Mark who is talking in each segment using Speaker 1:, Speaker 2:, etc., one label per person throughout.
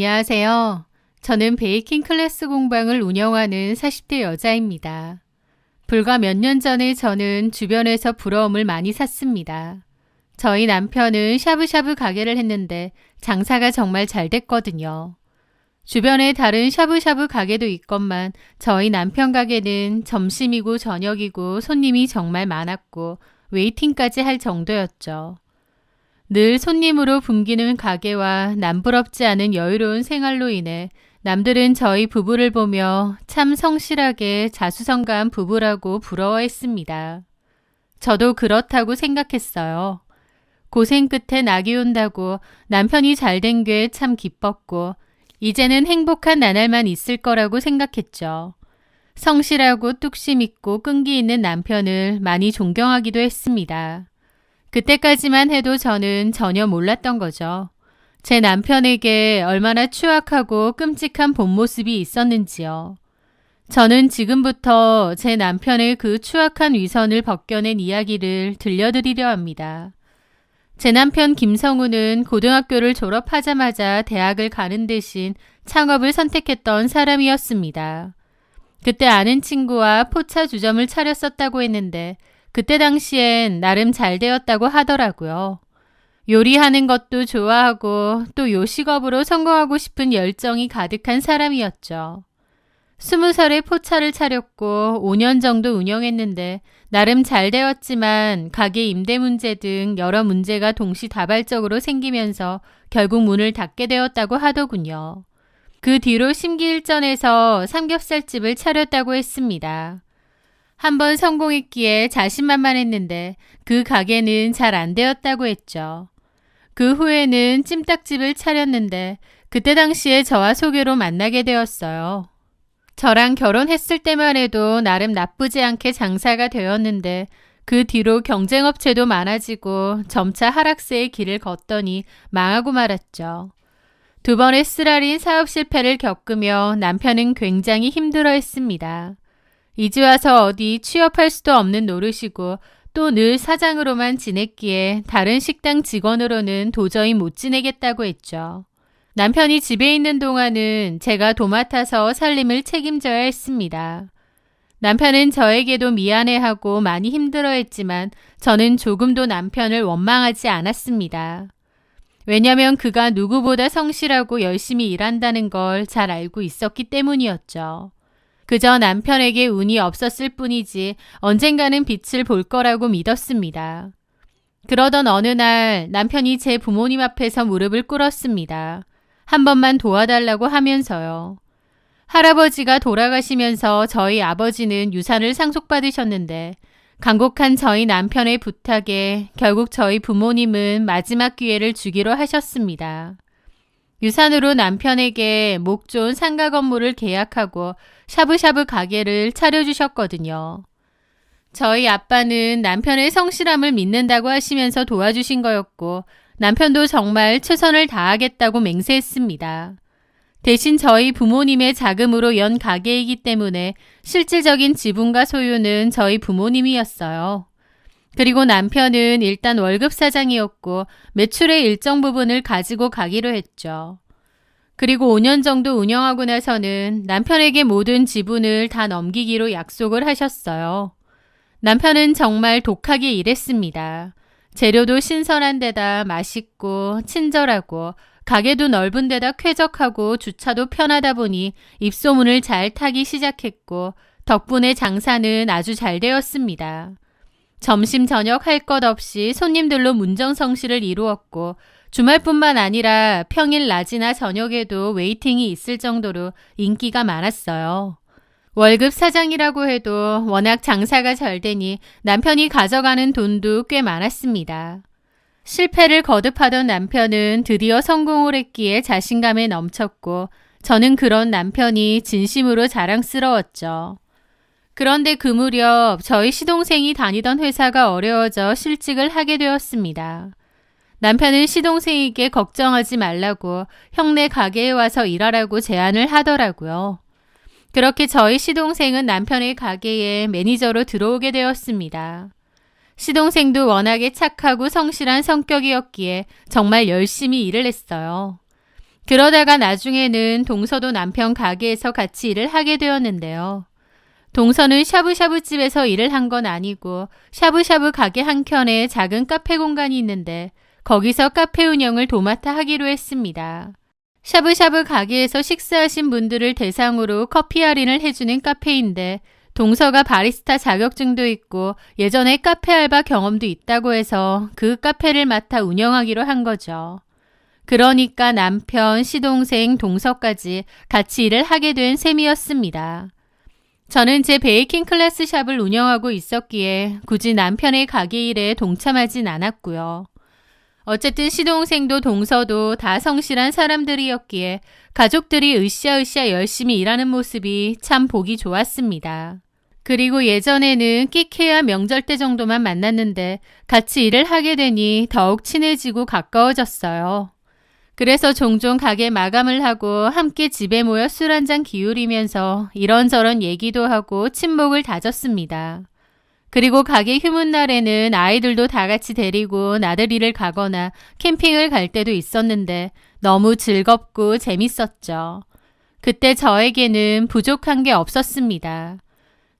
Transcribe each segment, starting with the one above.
Speaker 1: 안녕하세요. 저는 베이킹 클래스 공방을 운영하는 40대 여자입니다. 불과 몇 년 전에 저는 주변에서 부러움을 많이 샀습니다. 저희 남편은 샤브샤브 가게를 했는데 장사가 정말 잘 됐거든요. 주변에 다른 샤브샤브 가게도 있건만 저희 남편 가게는 점심이고 저녁이고 손님이 정말 많았고 웨이팅까지 할 정도였죠. 늘 손님으로 붐기는 가게와 남부럽지 않은 여유로운 생활로 인해 남들은 저희 부부를 보며 참 성실하게 자수성가한 부부라고 부러워했습니다. 저도 그렇다고 생각했어요. 고생 끝에 낙이 온다고 남편이 잘된 게 참 기뻤고 이제는 행복한 나날만 있을 거라고 생각했죠. 성실하고 뚝심 있고 끈기 있는 남편을 많이 존경하기도 했습니다. 그때까지만 해도 저는 전혀 몰랐던 거죠. 제 남편에게 얼마나 추악하고 끔찍한 본 모습이 있었는지요. 저는 지금부터 제 남편의 그 추악한 위선을 벗겨낸 이야기를 들려드리려 합니다. 제 남편 김성우는 고등학교를 졸업하자마자 대학을 가는 대신 창업을 선택했던 사람이었습니다. 그때 아는 친구와 포차 주점을 차렸었다고 했는데 그때 당시엔 나름 잘 되었다고 하더라고요. 요리하는 것도 좋아하고 또 요식업으로 성공하고 싶은 열정이 가득한 사람이었죠. 20살에 포차를 차렸고 5년 정도 운영했는데 나름 잘 되었지만 가게 임대 문제 등 여러 문제가 동시다발적으로 생기면서 결국 문을 닫게 되었다고 하더군요. 그 뒤로 심기일전에서 삼겹살집을 차렸다고 했습니다. 한번 성공했기에 자신만만했는데 그 가게는 잘 안 되었다고 했죠. 그 후에는 찜닭집을 차렸는데 그때 당시에 저와 소개로 만나게 되었어요. 저랑 결혼했을 때만 해도 나름 나쁘지 않게 장사가 되었는데 그 뒤로 경쟁업체도 많아지고 점차 하락세의 길을 걷더니 망하고 말았죠. 두 번의 쓰라린 사업 실패를 겪으며 남편은 굉장히 힘들어했습니다. 이제 와서 어디 취업할 수도 없는 노릇이고 또 늘 사장으로만 지냈기에 다른 식당 직원으로는 도저히 못 지내겠다고 했죠. 남편이 집에 있는 동안은 제가 도맡아서 살림을 책임져야 했습니다. 남편은 저에게도 미안해하고 많이 힘들어했지만 저는 조금도 남편을 원망하지 않았습니다. 왜냐면 그가 누구보다 성실하고 열심히 일한다는 걸 잘 알고 있었기 때문이었죠. 그저 남편에게 운이 없었을 뿐이지 언젠가는 빛을 볼 거라고 믿었습니다. 그러던 어느 날 남편이 제 부모님 앞에서 무릎을 꿇었습니다. 한 번만 도와달라고 하면서요. 할아버지가 돌아가시면서 저희 아버지는 유산을 상속받으셨는데 간곡한 저희 남편의 부탁에 결국 저희 부모님은 마지막 기회를 주기로 하셨습니다. 유산으로 남편에게 목 좋은 상가 건물을 계약하고 샤브샤브 가게를 차려주셨거든요. 저희 아빠는 남편의 성실함을 믿는다고 하시면서 도와주신 거였고 남편도 정말 최선을 다하겠다고 맹세했습니다. 대신 저희 부모님의 자금으로 연 가게이기 때문에 실질적인 지분과 소유는 저희 부모님이었어요. 그리고 남편은 일단 월급 사장이었고 매출의 일정 부분을 가지고 가기로 했죠. 그리고 5년 정도 운영하고 나서는 남편에게 모든 지분을 다 넘기기로 약속을 하셨어요. 남편은 정말 독하게 일했습니다. 재료도 신선한 데다 맛있고 친절하고 가게도 넓은 데다 쾌적하고 주차도 편하다 보니 입소문을 잘 타기 시작했고 덕분에 장사는 아주 잘 되었습니다. 점심 저녁 할 것 없이 손님들로 문정성시를 이루었고 주말뿐만 아니라 평일 낮이나 저녁에도 웨이팅이 있을 정도로 인기가 많았어요. 월급 사장이라고 해도 워낙 장사가 잘 되니 남편이 가져가는 돈도 꽤 많았습니다. 실패를 거듭하던 남편은 드디어 성공을 했기에 자신감에 넘쳤고 저는 그런 남편이 진심으로 자랑스러웠죠. 그런데 그 무렵 저희 시동생이 다니던 회사가 어려워져 실직을 하게 되었습니다. 남편은 시동생에게 걱정하지 말라고 형네 가게에 와서 일하라고 제안을 하더라고요. 그렇게 저희 시동생은 남편의 가게에 매니저로 들어오게 되었습니다. 시동생도 워낙에 착하고 성실한 성격이었기에 정말 열심히 일을 했어요. 그러다가 나중에는 동서도 남편 가게에서 같이 일을 하게 되었는데요. 동서는 샤브샤브 집에서 일을 한 건 아니고 샤브샤브 가게 한켠에 작은 카페 공간이 있는데 거기서 카페 운영을 도맡아 하기로 했습니다. 샤브샤브 가게에서 식사하신 분들을 대상으로 커피 할인을 해주는 카페인데 동서가 바리스타 자격증도 있고 예전에 카페 알바 경험도 있다고 해서 그 카페를 맡아 운영하기로 한 거죠. 그러니까 남편, 시동생, 동서까지 같이 일을 하게 된 셈이었습니다. 저는 제 베이킹 클래스 샵을 운영하고 있었기에 굳이 남편의 가게 일에 동참하진 않았고요. 어쨌든 시동생도 동서도 다 성실한 사람들이었기에 가족들이 으쌰으쌰 열심히 일하는 모습이 참 보기 좋았습니다. 그리고 예전에는 끽해야 명절 때 정도만 만났는데 같이 일을 하게 되니 더욱 친해지고 가까워졌어요. 그래서 종종 가게 마감을 하고 함께 집에 모여 술 한잔 기울이면서 이런저런 얘기도 하고 친목을 다졌습니다. 그리고 가게 휴무날에는 아이들도 다 같이 데리고 나들이를 가거나 캠핑을 갈 때도 있었는데 너무 즐겁고 재밌었죠. 그때 저에게는 부족한 게 없었습니다.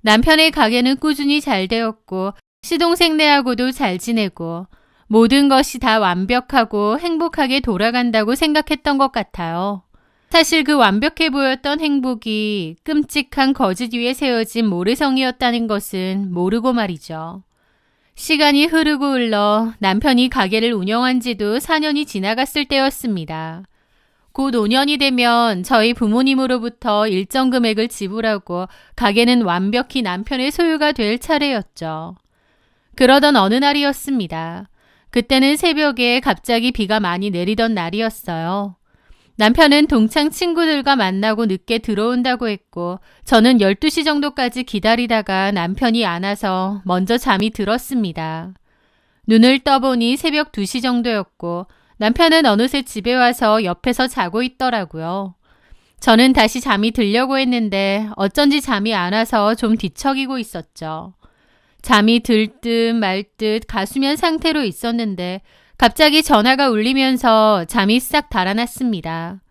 Speaker 1: 남편의 가게는 꾸준히 잘 되었고 시동생네하고도 잘 지내고 모든 것이 다 완벽하고 행복하게 돌아간다고 생각했던 것 같아요. 사실 그 완벽해 보였던 행복이 끔찍한 거짓 위에 세워진 모래성이었다는 것은 모르고 말이죠. 시간이 흐르고 흘러 남편이 가게를 운영한 지도 4년이 지나갔을 때였습니다. 곧 5년이 되면 저희 부모님으로부터 일정 금액을 지불하고 가게는 완벽히 남편의 소유가 될 차례였죠. 그러던 어느 날이었습니다. 그때는 새벽에 갑자기 비가 많이 내리던 날이었어요. 남편은 동창 친구들과 만나고 늦게 들어온다고 했고 저는 12시 정도까지 기다리다가 남편이 안 와서 먼저 잠이 들었습니다. 눈을 떠보니 새벽 2시 정도였고 남편은 어느새 집에 와서 옆에서 자고 있더라고요. 저는 다시 잠이 들려고 했는데 어쩐지 잠이 안 와서 좀 뒤척이고 있었죠. 잠이 들 듯 말 듯 가수면 상태로 있었는데 갑자기 전화가 울리면서 잠이 싹 달아났습니다.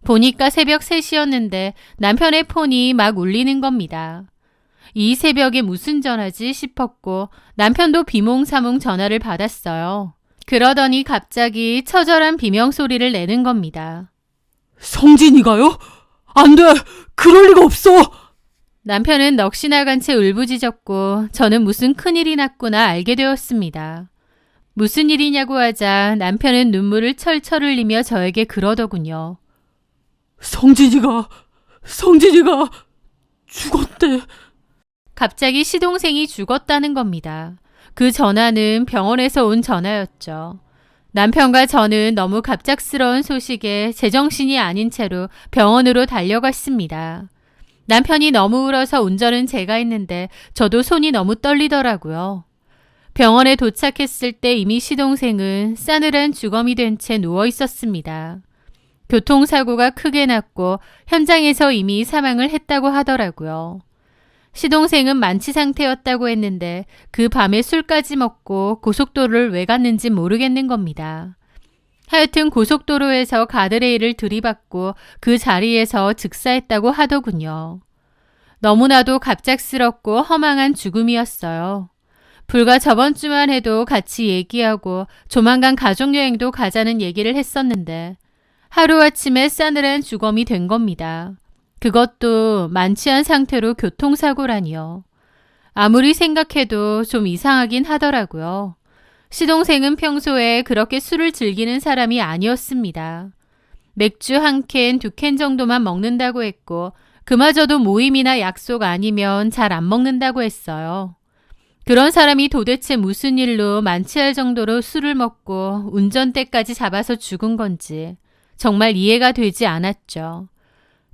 Speaker 1: 보니까 새벽 3시였는데 남편의 폰이 막 울리는 겁니다. 이 새벽에 무슨 전화지 싶었고 남편도 비몽사몽 전화를 받았어요. 그러더니 갑자기 처절한 비명소리를 내는 겁니다.
Speaker 2: 성진이가요? 안 돼! 그럴 리가 없어!
Speaker 1: 남편은 넋이 나간 채 울부짖었고 저는 무슨 큰일이 났구나 알게 되었습니다. 무슨 일이냐고 하자 남편은 눈물을 철철 흘리며 저에게 그러더군요.
Speaker 2: 성진이가 죽었대.
Speaker 1: 갑자기 시동생이 죽었다는 겁니다. 그 전화는 병원에서 온 전화였죠. 남편과 저는 너무 갑작스러운 소식에 제정신이 아닌 채로 병원으로 달려갔습니다. 남편이 너무 울어서 운전은 제가 했는데 저도 손이 너무 떨리더라고요. 병원에 도착했을 때 이미 시동생은 싸늘한 주검이 된 채 누워 있었습니다. 교통사고가 크게 났고 현장에서 이미 사망을 했다고 하더라고요. 시동생은 만취 상태였다고 했는데 그 밤에 술까지 먹고 고속도로를 왜 갔는지 모르겠는 겁니다. 하여튼 고속도로에서 가드레일을 들이받고 그 자리에서 즉사했다고 하더군요. 너무나도 갑작스럽고 허망한 죽음이었어요. 불과 저번 주만 해도 같이 얘기하고 조만간 가족여행도 가자는 얘기를 했었는데 하루아침에 싸늘한 주검이 된 겁니다. 그것도 만취한 상태로 교통사고라니요. 아무리 생각해도 좀 이상하긴 하더라고요. 시동생은 평소에 그렇게 술을 즐기는 사람이 아니었습니다. 맥주 1캔, 2캔 정도만 먹는다고 했고 그마저도 모임이나 약속 아니면 잘 안 먹는다고 했어요. 그런 사람이 도대체 무슨 일로 만취할 정도로 술을 먹고 운전대까지 잡아서 죽은 건지 정말 이해가 되지 않았죠.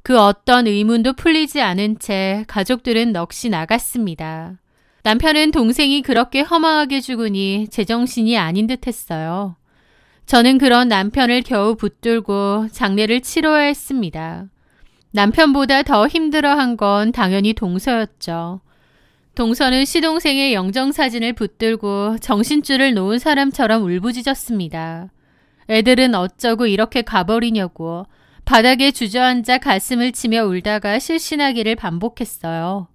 Speaker 1: 그 어떤 의문도 풀리지 않은 채 가족들은 넋이 나갔습니다. 남편은 동생이 그렇게 허망하게 죽으니 제정신이 아닌 듯 했어요. 저는 그런 남편을 겨우 붙들고 장례를 치러야 했습니다. 남편보다 더 힘들어한 건 당연히 동서였죠. 동서는 시동생의 영정사진을 붙들고 정신줄을 놓은 사람처럼 울부짖었습니다. 애들은 어쩌고 이렇게 가버리냐고 바닥에 주저앉아 가슴을 치며 울다가 실신하기를 반복했어요.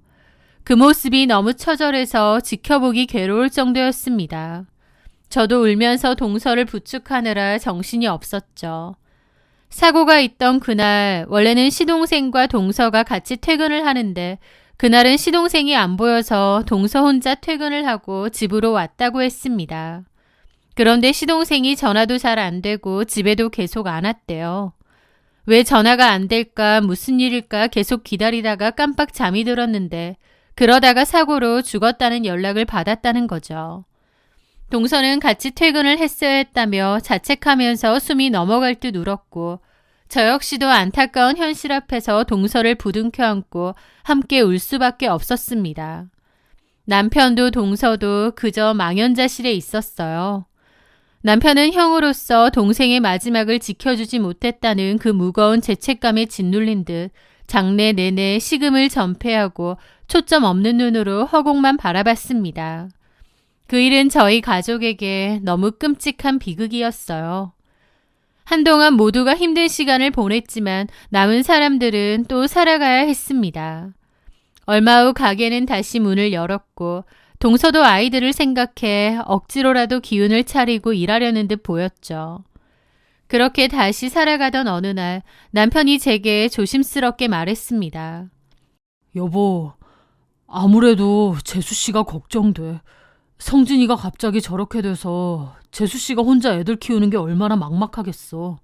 Speaker 1: 그 모습이 너무 처절해서 지켜보기 괴로울 정도였습니다. 저도 울면서 동서를 부축하느라 정신이 없었죠. 사고가 있던 그날 원래는 시동생과 동서가 같이 퇴근을 하는데 그날은 시동생이 안 보여서 동서 혼자 퇴근을 하고 집으로 왔다고 했습니다. 그런데 시동생이 전화도 잘 안 되고 집에도 계속 안 왔대요. 왜 전화가 안 될까 무슨 일일까 계속 기다리다가 깜빡 잠이 들었는데 그러다가 사고로 죽었다는 연락을 받았다는 거죠. 동서는 같이 퇴근을 했어야 했다며 자책하면서 숨이 넘어갈 듯 울었고 저 역시도 안타까운 현실 앞에서 동서를 부둥켜 안고 함께 울 수밖에 없었습니다. 남편도 동서도 그저 망연자실에 있었어요. 남편은 형으로서 동생의 마지막을 지켜주지 못했다는 그 무거운 죄책감에 짓눌린 듯 장래 내내 식음을 전폐하고 초점 없는 눈으로 허공만 바라봤습니다. 그 일은 저희 가족에게 너무 끔찍한 비극이었어요. 한동안 모두가 힘든 시간을 보냈지만 남은 사람들은 또 살아가야 했습니다. 얼마 후 가게는 다시 문을 열었고 동서도 아이들을 생각해 억지로라도 기운을 차리고 일하려는 듯 보였죠. 그렇게 다시 살아가던 어느 날 남편이 제게 조심스럽게 말했습니다.
Speaker 2: 여보, 아무래도 재수 씨가 걱정돼. 성진이가 갑자기 저렇게 돼서 재수 씨가 혼자 애들 키우는 게 얼마나 막막하겠어.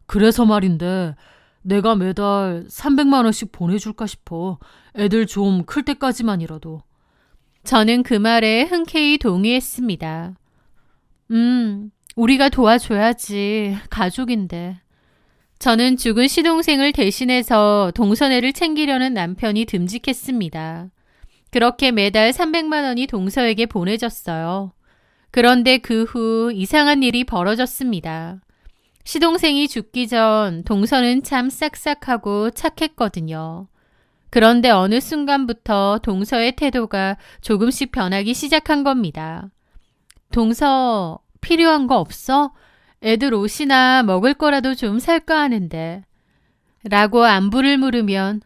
Speaker 2: 그래서 말인데 내가 매달 300만 원씩 보내줄까 싶어. 애들 좀 클 때까지만이라도.
Speaker 1: 저는 그 말에 흔쾌히 동의했습니다. 우리가 도와줘야지. 가족인데. 저는 죽은 시동생을 대신해서 동서애를 챙기려는 남편이 듬직했습니다. 그렇게 매달 300만 원이 동서에게 보내졌어요. 그런데 그 후 이상한 일이 벌어졌습니다. 시동생이 죽기 전 동서는 참 싹싹하고 착했거든요. 그런데 어느 순간부터 동서의 태도가 조금씩 변하기 시작한 겁니다. 동서, 필요한 거 없어? 애들 옷이나 먹을 거라도 좀 살까 하는데. 라고 안부를 물으면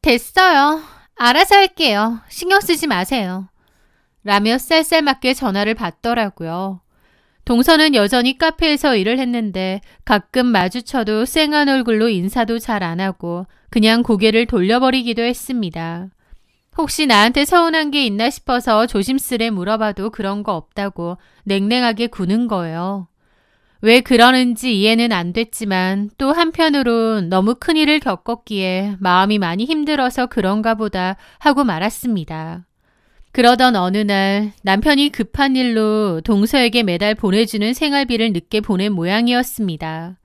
Speaker 1: 됐어요. 알아서 할게요. 신경 쓰지 마세요. 라며 쌀쌀맞게 전화를 받더라고요. 동서는 여전히 카페에서 일을 했는데 가끔 마주쳐도 쌩한 얼굴로 인사도 잘 안 하고 그냥 고개를 돌려버리기도 했습니다. 혹시 나한테 서운한 게 있나 싶어서 조심스레 물어봐도 그런 거 없다고 냉랭하게 구는 거예요. 왜 그러는지 이해는 안 됐지만 또 한편으론 너무 큰일을 겪었기에 마음이 많이 힘들어서 그런가 보다 하고 말았습니다. 그러던 어느 날 남편이 급한 일로 동서에게 매달 보내주는 생활비를 늦게 보낸 모양이었습니다.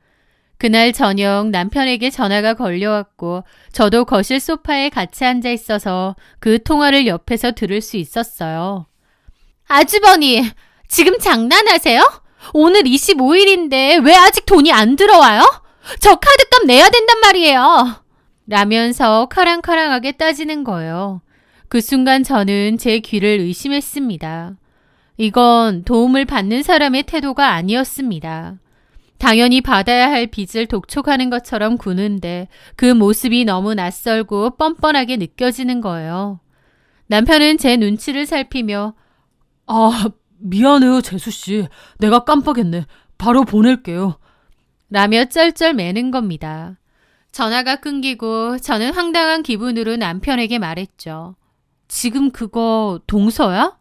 Speaker 1: 그날 저녁 남편에게 전화가 걸려왔고 저도 거실 소파에 같이 앉아 있어서 그 통화를 옆에서 들을 수 있었어요. 아주버니, 지금 장난하세요? 오늘 25일인데 왜 아직 돈이 안 들어와요? 저 카드값 내야 된단 말이에요. 라면서 카랑카랑하게 따지는 거예요. 그 순간 저는 제 귀를 의심했습니다. 이건 도움을 받는 사람의 태도가 아니었습니다. 당연히 받아야 할 빚을 독촉하는 것처럼 구는데 그 모습이 너무 낯설고 뻔뻔하게 느껴지는 거예요. 남편은 제 눈치를 살피며
Speaker 2: 미안해요, 재수씨. 내가 깜빡했네. 바로 보낼게요.
Speaker 1: 라며 쩔쩔 매는 겁니다. 전화가 끊기고 저는 황당한 기분으로 남편에게 말했죠. 지금 그거 동서야?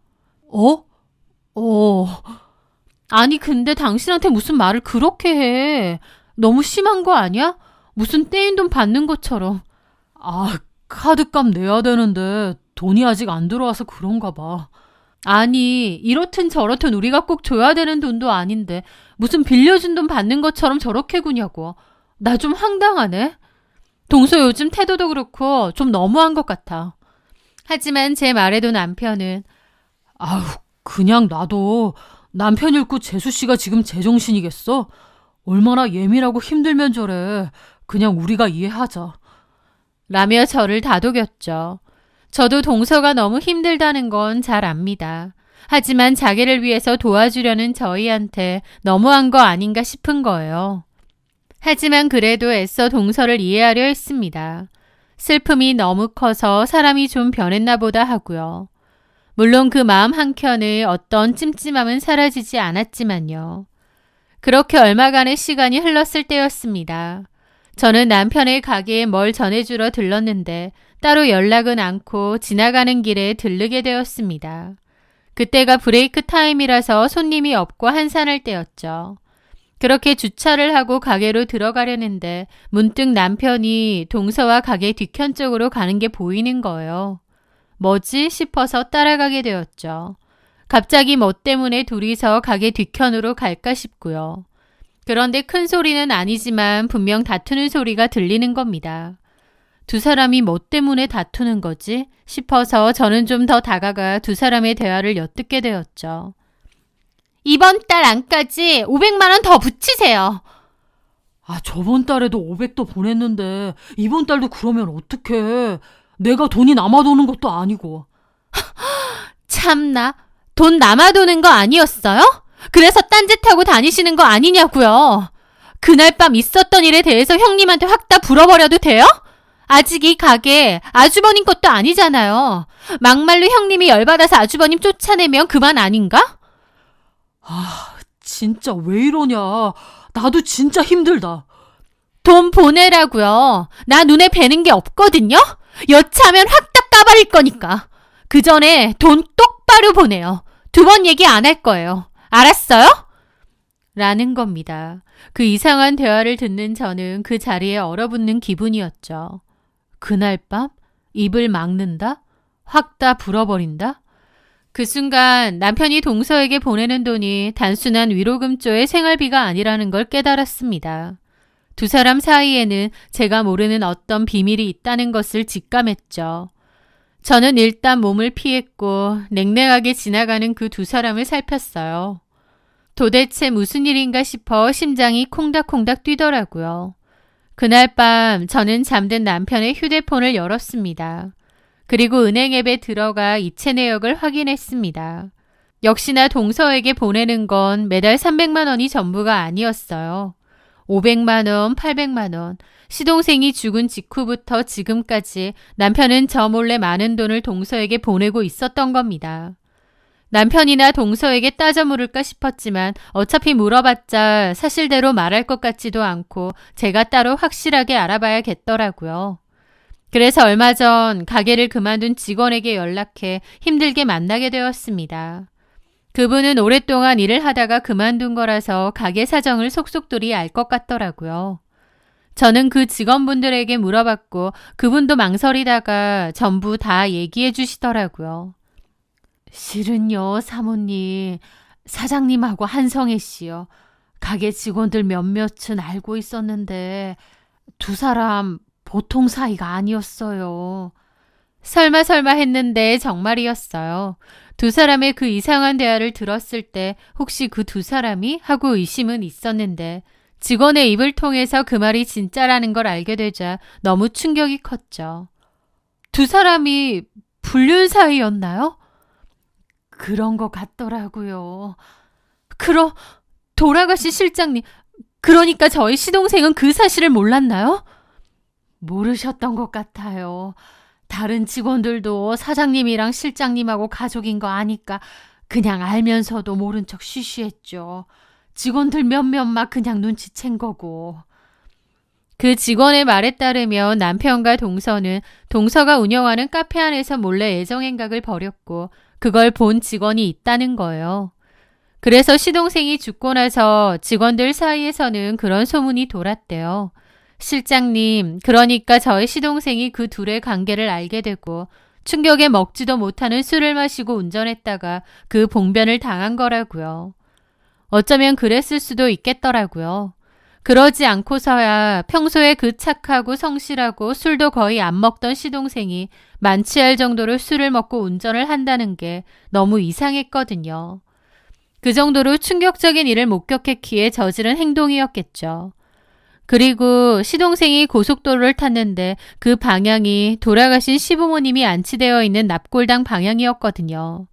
Speaker 1: 아니 근데 당신한테 무슨 말을 그렇게 해. 너무 심한 거 아니야? 무슨 떼인 돈 받는 것처럼.
Speaker 2: 카드값 내야 되는데 돈이 아직 안 들어와서 그런가 봐.
Speaker 1: 아니 이렇든 저렇든 우리가 꼭 줘야 되는 돈도 아닌데 무슨 빌려준 돈 받는 것처럼 저렇게 구냐고. 나 좀 황당하네. 동서 요즘 태도도 그렇고 좀 너무한 것 같아. 하지만 제 말에도 남편은
Speaker 2: 그냥 놔둬. 남편 잃고 재수씨가 지금 제정신이겠어? 얼마나 예민하고 힘들면 저래. 그냥 우리가 이해하자.
Speaker 1: 라며 저를 다독였죠. 저도 동서가 너무 힘들다는 건 잘 압니다. 하지만 자기를 위해서 도와주려는 저희한테 너무한 거 아닌가 싶은 거예요. 하지만 그래도 애써 동서를 이해하려 했습니다. 슬픔이 너무 커서 사람이 좀 변했나 보다 하고요. 물론 그 마음 한켠의 어떤 찜찜함은 사라지지 않았지만요. 그렇게 얼마간의 시간이 흘렀을 때였습니다. 저는 남편의 가게에 뭘 전해주러 들렀는데 따로 연락은 않고 지나가는 길에 들르게 되었습니다. 그때가 브레이크 타임이라서 손님이 없고 한산할 때였죠. 그렇게 주차를 하고 가게로 들어가려는데 문득 남편이 동서와 가게 뒤편 쪽으로 가는 게 보이는 거예요. 뭐지 싶어서 따라가게 되었죠. 갑자기 뭐 때문에 둘이서 가게 뒤편으로 갈까 싶고요. 그런데 큰 소리는 아니지만 분명 다투는 소리가 들리는 겁니다. 두 사람이 뭐 때문에 다투는 거지 싶어서 저는 좀 더 다가가 두 사람의 대화를 엿듣게 되었죠. 이번 달 안까지 500만 원 더 붙이세요.
Speaker 2: 저번 달에도 500도 보냈는데 이번 달도 그러면 어떡해. 내가 돈이 남아도는 것도 아니고.
Speaker 1: 참나, 돈 남아도는 거 아니었어요? 그래서 딴짓하고 다니시는 거 아니냐고요. 그날 밤 있었던 일에 대해서 형님한테 확 다 불어버려도 돼요? 아직 이 가게 아주버님 것도 아니잖아요. 막말로 형님이 열받아서 아주버님 쫓아내면 그만 아닌가?
Speaker 2: 진짜 왜 이러냐. 나도 진짜 힘들다.
Speaker 1: 돈 보내라고요. 나 눈에 뵈는 게 없거든요. 여차하면 확 다 까버릴 거니까. 그 전에 돈 똑바로 보내요. 2번 얘기 안 할 거예요. 알았어요? 라는 겁니다. 그 이상한 대화를 듣는 저는 그 자리에 얼어붙는 기분이었죠. 그날 밤? 입을 막는다? 확 다 불어버린다? 그 순간 남편이 동서에게 보내는 돈이 단순한 위로금조의 생활비가 아니라는 걸 깨달았습니다. 두 사람 사이에는 제가 모르는 어떤 비밀이 있다는 것을 직감했죠. 저는 일단 몸을 피했고 냉랭하게 지나가는 그 두 사람을 살폈어요. 도대체 무슨 일인가 싶어 심장이 콩닥콩닥 뛰더라고요. 그날 밤 저는 잠든 남편의 휴대폰을 열었습니다. 그리고 은행 앱에 들어가 이체 내역을 확인했습니다. 역시나 동서에게 보내는 건 매달 300만 원이 전부가 아니었어요. 500만 원, 800만 원, 시동생이 죽은 직후부터 지금까지 남편은 저 몰래 많은 돈을 동서에게 보내고 있었던 겁니다. 남편이나 동서에게 따져 물을까 싶었지만 어차피 물어봤자 사실대로 말할 것 같지도 않고 제가 따로 확실하게 알아봐야겠더라고요. 그래서 얼마 전 가게를 그만둔 직원에게 연락해 힘들게 만나게 되었습니다. 그분은 오랫동안 일을 하다가 그만둔 거라서 가게 사정을 속속들이 알 것 같더라고요. 저는 그 직원분들에게 물어봤고 그분도 망설이다가 전부 다 얘기해 주시더라고요. 실은요, 사모님, 사장님하고 한성애 씨요. 가게 직원들 몇몇은 알고 있었는데 두 사람 보통 사이가 아니었어요. 설마 했는데 정말이었어요. 두 사람의 그 이상한 대화를 들었을 때 혹시 그 두 사람이 하고 의심은 있었는데 직원의 입을 통해서 그 말이 진짜라는 걸 알게 되자 너무 충격이 컸죠. 두 사람이 불륜 사이였나요? 그런 것 같더라고요. 돌아가신 실장님, 그러니까 저희 시동생은 그 사실을 몰랐나요? 모르셨던 것 같아요. 다른 직원들도 사장님이랑 실장님하고 가족인 거 아니까 그냥 알면서도 모른 척 쉬쉬했죠. 직원들 몇몇만 그냥 눈치챈 거고. 그 직원의 말에 따르면 남편과 동서는 동서가 운영하는 카페 안에서 몰래 애정행각을 벌였고 그걸 본 직원이 있다는 거예요. 그래서 시동생이 죽고 나서 직원들 사이에서는 그런 소문이 돌았대요. 실장님, 그러니까 저희 시동생이 그 둘의 관계를 알게 되고 충격에 먹지도 못하는 술을 마시고 운전했다가 그 봉변을 당한 거라고요. 어쩌면 그랬을 수도 있겠더라고요. 그러지 않고서야 평소에 그 착하고 성실하고 술도 거의 안 먹던 시동생이 만취할 정도로 술을 먹고 운전을 한다는 게 너무 이상했거든요. 그 정도로 충격적인 일을 목격했기에 저지른 행동이었겠죠. 그리고 시동생이 고속도로를 탔는데 그 방향이 돌아가신 시부모님이 안치되어 있는 납골당 방향이었거든요.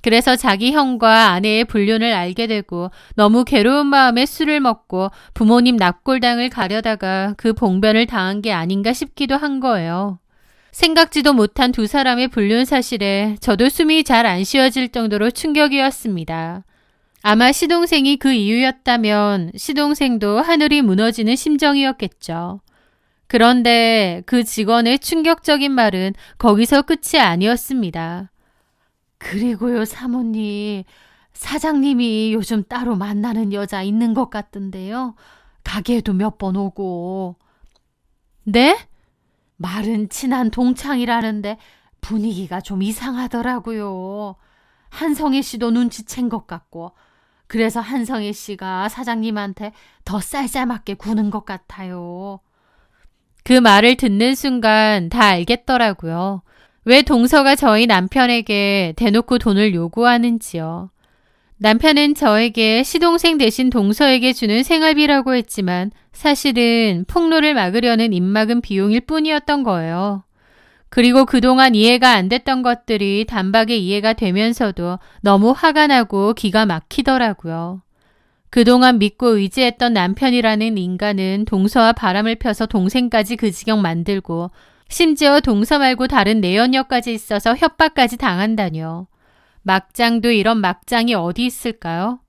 Speaker 1: 그래서 자기 형과 아내의 불륜을 알게 되고 너무 괴로운 마음에 술을 먹고 부모님 납골당을 가려다가 그 봉변을 당한 게 아닌가 싶기도 한 거예요. 생각지도 못한 두 사람의 불륜 사실에 저도 숨이 잘 안 쉬어질 정도로 충격이었습니다. 아마 시동생이 그 이유였다면 시동생도 하늘이 무너지는 심정이었겠죠. 그런데 그 직원의 충격적인 말은 거기서 끝이 아니었습니다. 그리고요, 사모님, 사장님이 요즘 따로 만나는 여자 있는 것 같던데요. 가게에도 몇 번 오고. 네? 말은 친한 동창이라는데 분위기가 좀 이상하더라고요. 한성애 씨도 눈치챈 것 같고, 그래서 한성애 씨가 사장님한테 더 쌀쌀맞게 구는 것 같아요. 그 말을 듣는 순간 다 알겠더라고요. 왜 동서가 저희 남편에게 대놓고 돈을 요구하는지요. 남편은 저에게 시동생 대신 동서에게 주는 생활비라고 했지만 사실은 폭로를 막으려는 입막은 비용일 뿐이었던 거예요. 그리고 그동안 이해가 안 됐던 것들이 단박에 이해가 되면서도 너무 화가 나고 기가 막히더라고요. 그동안 믿고 의지했던 남편이라는 인간은 동서와 바람을 펴서 동생까지 그 지경 만들고 심지어 동서 말고 다른 내연녀까지 있어서 협박까지 당한다뇨. 막장도 이런 막장이 어디 있을까요?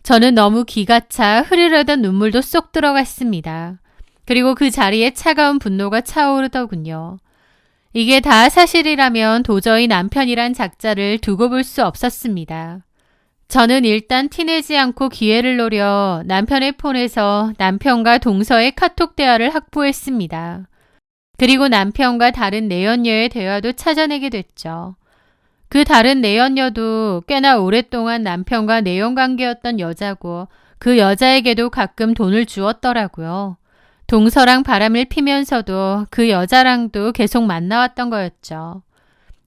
Speaker 1: 저는 너무 기가 차 흐르르던 눈물도 쏙 들어갔습니다. 그리고 그 자리에 차가운 분노가 차오르더군요. 이게 다 사실이라면 도저히 남편이란 작자를 두고 볼 수 없었습니다. 저는 일단 티내지 않고 기회를 노려 남편의 폰에서 남편과 동서의 카톡 대화를 확보했습니다. 그리고 남편과 다른 내연녀의 대화도 찾아내게 됐죠. 그 다른 내연녀도 꽤나 오랫동안 남편과 내연관계였던 여자고 그 여자에게도 가끔 돈을 주었더라고요. 동서랑 바람을 피면서도 그 여자랑도 계속 만나왔던 거였죠.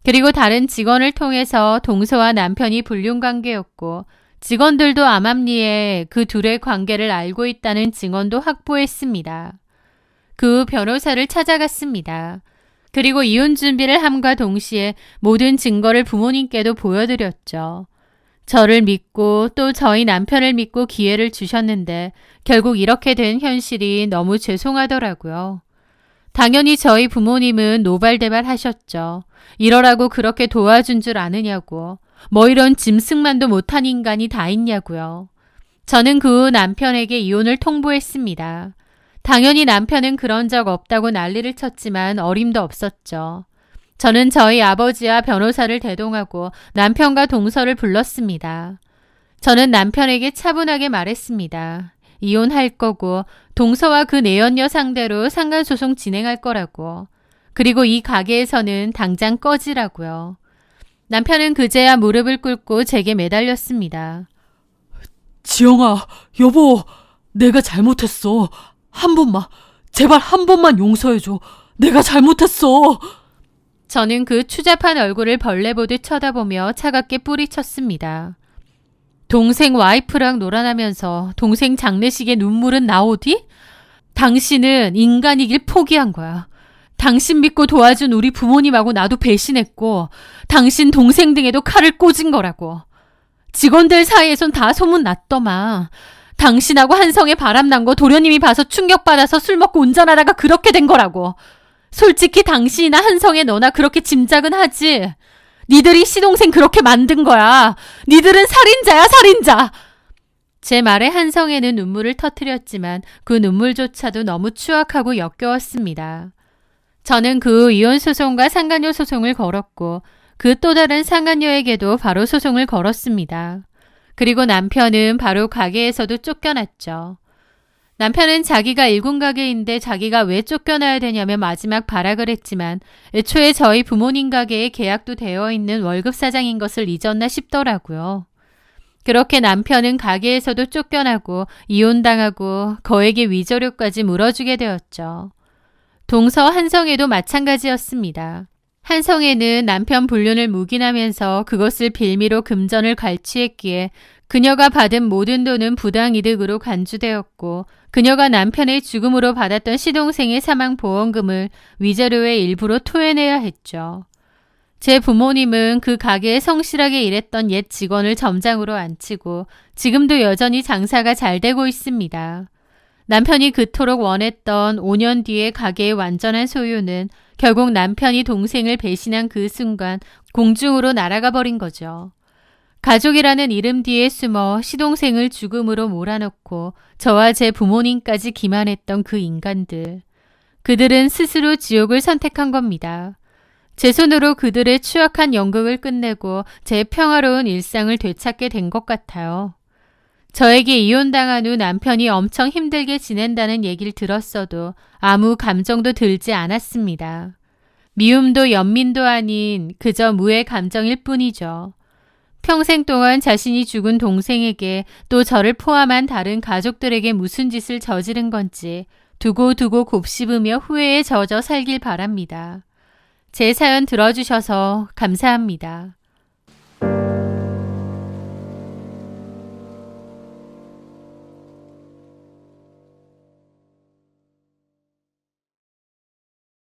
Speaker 1: 그리고 다른 직원을 통해서 동서와 남편이 불륜관계였고 직원들도 암암리에 그 둘의 관계를 알고 있다는 증언도 확보했습니다. 그 후 변호사를 찾아갔습니다. 그리고 이혼 준비를 함과 동시에 모든 증거를 부모님께도 보여드렸죠. 저를 믿고 또 저희 남편을 믿고 기회를 주셨는데 결국 이렇게 된 현실이 너무 죄송하더라고요. 당연히 저희 부모님은 노발대발 하셨죠. 이러라고 그렇게 도와준 줄 아느냐고. 뭐 이런 짐승만도 못한 인간이 다 있냐고요. 저는 그 후 남편에게 이혼을 통보했습니다. 당연히 남편은 그런 적 없다고 난리를 쳤지만 어림도 없었죠. 저는 저희 아버지와 변호사를 대동하고 남편과 동서를 불렀습니다. 저는 남편에게 차분하게 말했습니다. 이혼할 거고 동서와 그 내연녀 상대로 상간소송 진행할 거라고. 그리고 이 가게에서는 당장 꺼지라고요. 남편은 그제야 무릎을 꿇고 제게 매달렸습니다.
Speaker 2: 지영아, 여보, 내가 잘못했어. 한 번만, 제발 한 번만 용서해줘. 내가 잘못했어.
Speaker 1: 저는 그 추잡한 얼굴을 벌레 보듯 쳐다보며 차갑게 뿌리쳤습니다. 동생 와이프랑 놀아나면서 동생 장례식에 눈물은 나오디? 당신은 인간이길 포기한 거야. 당신 믿고 도와준 우리 부모님하고 나도 배신했고 당신 동생 등에도 칼을 꽂은 거라고. 직원들 사이에선 다 소문났더만. 당신하고 한성에 바람난 거 도련님이 봐서 충격받아서 술 먹고 운전하다가 그렇게 된 거라고. 솔직히 당신이나 한성에 너나 그렇게 짐작은 하지. 니들이 시동생 그렇게 만든 거야. 니들은 살인자야, 살인자. 제 말에 한성에는 눈물을 터뜨렸지만 그 눈물조차도 너무 추악하고 역겨웠습니다. 저는 그 후 이혼소송과 상간녀 소송을 걸었고 그 또 다른 상간녀에게도 바로 소송을 걸었습니다. 그리고 남편은 바로 가게에서도 쫓겨났죠. 남편은 자기가 일군 가게인데 자기가 왜 쫓겨나야 되냐며 마지막 발악을 했지만 애초에 저희 부모님 가게에 계약도 되어 있는 월급 사장인 것을 잊었나 싶더라고요. 그렇게 남편은 가게에서도 쫓겨나고 이혼당하고 거액의 위자료까지 물어주게 되었죠. 동서 한성에도 마찬가지였습니다. 한성에는 남편 불륜을 묵인하면서 그것을 빌미로 금전을 갈취했기에 그녀가 받은 모든 돈은 부당이득으로 간주되었고 그녀가 남편의 죽음으로 받았던 시동생의 사망보험금을 위자료의 일부로 토해내야 했죠. 제 부모님은 그 가게에 성실하게 일했던 옛 직원을 점장으로 앉히고 지금도 여전히 장사가 잘 되고 있습니다. 남편이 그토록 원했던 5년 뒤의 가게의 완전한 소유는 결국 남편이 동생을 배신한 그 순간 공중으로 날아가 버린 거죠. 가족이라는 이름 뒤에 숨어 시동생을 죽음으로 몰아넣고 저와 제 부모님까지 기만했던 그 인간들. 그들은 스스로 지옥을 선택한 겁니다. 제 손으로 그들의 추악한 연극을 끝내고 제 평화로운 일상을 되찾게 된 것 같아요. 저에게 이혼당한 후 남편이 엄청 힘들게 지낸다는 얘기를 들었어도 아무 감정도 들지 않았습니다. 미움도 연민도 아닌 그저 무의 감정일 뿐이죠. 평생 동안 자신이 죽은 동생에게 또 저를 포함한 다른 가족들에게 무슨 짓을 저지른 건지 두고두고 곱씹으며 후회에 젖어 살길 바랍니다. 제 사연 들어주셔서 감사합니다.